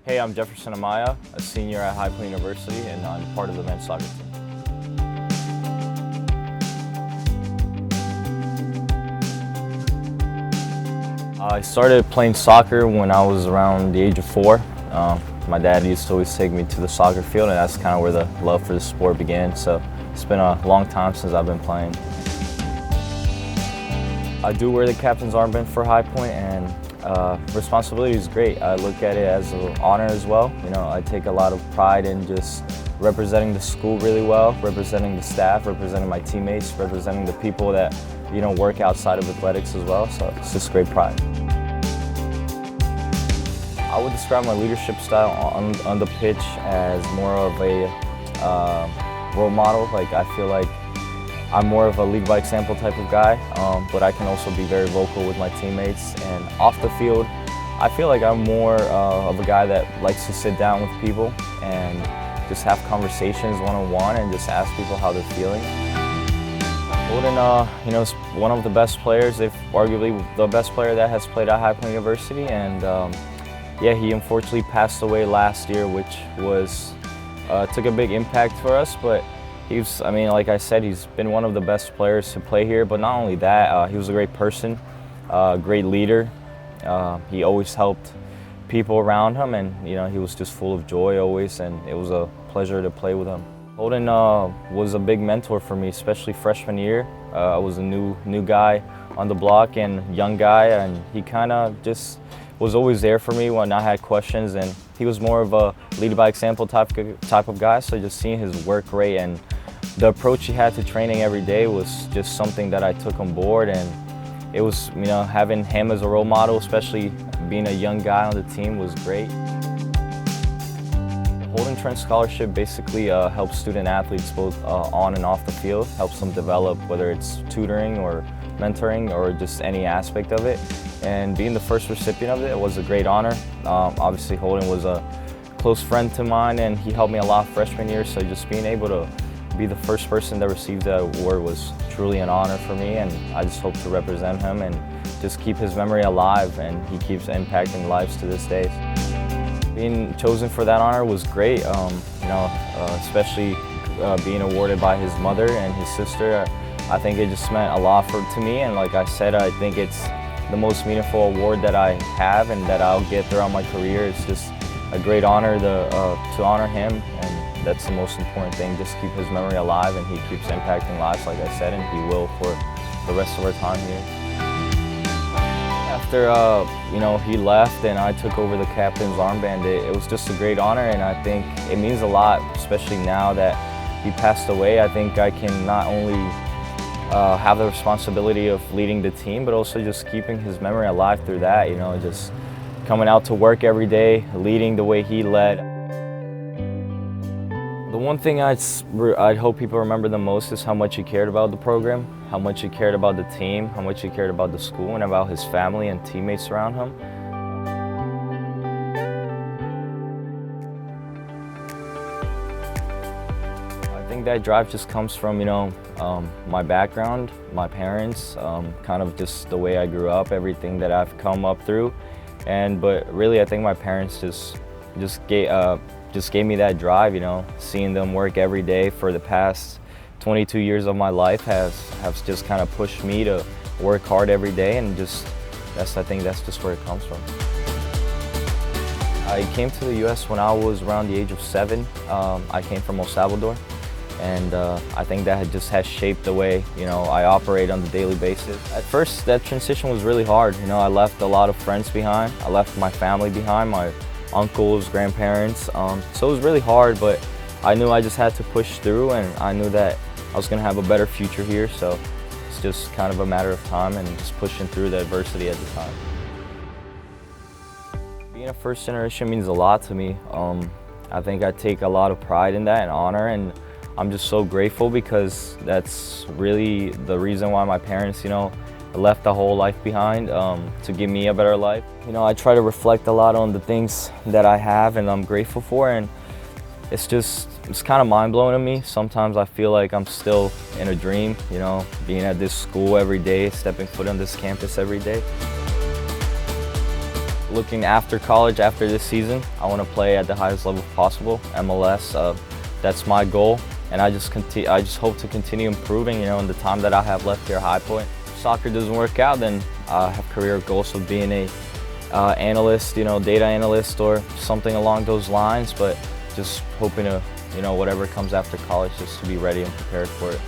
Hey, I'm Jefferson Amaya, a senior at High Point University, and I'm part of the men's soccer team. I started playing soccer when I was around the age of 4. My dad used to always take me to the soccer field, and that's kind of where the love for the sport began. So it's been a long time since I've been playing. I do wear the captain's armband for High Point, and responsibility is great. I look at it as an honor as well. You know, I take a lot of pride in just representing the school really well, representing the staff, representing my teammates, representing the people that, you know, work outside of athletics as well. So it's just great pride. I would describe my leadership style on the pitch as more of a role model. Like, I feel like I'm more of a lead by example type of guy, but I can also be very vocal with my teammates. And off the field, I feel like I'm more of a guy that likes to sit down with people and just have conversations one-on-one and just ask people how they're feeling. Holden, you know, is one of the best players, if arguably the best player that has played at High Point University. And yeah, he unfortunately passed away last year, which was took a big impact for us. But I mean, like I said, he's been one of the best players to play here. But not only that, he was a great person, great leader. He always helped people around him, and you know, he was just full of joy always, and it was a pleasure to play with him. Holden was a big mentor for me, especially freshman year. I was a new guy on the block and young guy, and he kind of just was always there for me when I had questions, and he was more of a lead by example type of guy. So just seeing his work rate and the approach he had to training every day was just something that I took on board, and it was, you know, having him as a role model, especially being a young guy on the team, was great. The Holden Trent Scholarship basically helps student athletes both on and off the field, helps them develop, whether it's tutoring or mentoring or just any aspect of it. And being the first recipient of it was a great honor. Obviously, Holden was a close friend to mine, and he helped me a lot freshman year, so just being able to be the first person that received that award was truly an honor for me, and I just hope to represent him and just keep his memory alive, and he keeps impacting lives to this day. Being chosen for that honor was great, you know, especially being awarded by his mother and his sister. I think it just meant a lot to me, and like I said, I think it's the most meaningful award that I have and that I'll get throughout my career. It's just a great honor to honor him, and that's the most important thing. Just keep his memory alive, and he keeps impacting lives, like I said, and he will for the rest of our time here. After you know, he left and I took over the captain's armband, it was just a great honor, and I think it means a lot, especially now that he passed away. I think I can not only have the responsibility of leading the team, but also just keeping his memory alive through that, you know, just coming out to work every day, leading the way he led. The one thing I'd hope people remember the most is how much he cared about the program, how much he cared about the team, how much he cared about the school, and about his family and teammates around him. I think that drive just comes from, you know, my background, my parents, kind of just the way I grew up, everything that I've come up through. But really, I think my parents just gave me that drive, you know. Seeing them work every day for the past 22 years of my life has just kind of pushed me to work hard every day, and I think that's just where it comes from. I came to the U.S. when I was around the age of 7. I came from El Salvador, and I think that just has shaped the way, you know, I operate on a daily basis. At first, that transition was really hard. You know, I left a lot of friends behind. I left my family behind, my uncles, grandparents. So it was really hard, but I knew I just had to push through, and I knew that I was going to have a better future here. So it's just kind of a matter of time and just pushing through the adversity at the time. Being a first generation means a lot to me. I think I take a lot of pride in that and honor, and I'm just so grateful because that's really the reason why my parents, you know, left the whole life behind to give me a better life. You know, I try to reflect a lot on the things that I have and I'm grateful for, and it's kind of mind-blowing to me. Sometimes I feel like I'm still in a dream, you know, being at this school every day, stepping foot on this campus every day. looking after college, after this season, I want to play at the highest level possible, MLS. That's my goal, and I just hope to continue improving, in the time that I have left here at High Point. If soccer doesn't work out, then I have career goals of being a analyst, data analyst or something along those lines, but just hoping to, whatever comes after college, just to be ready and prepared for it.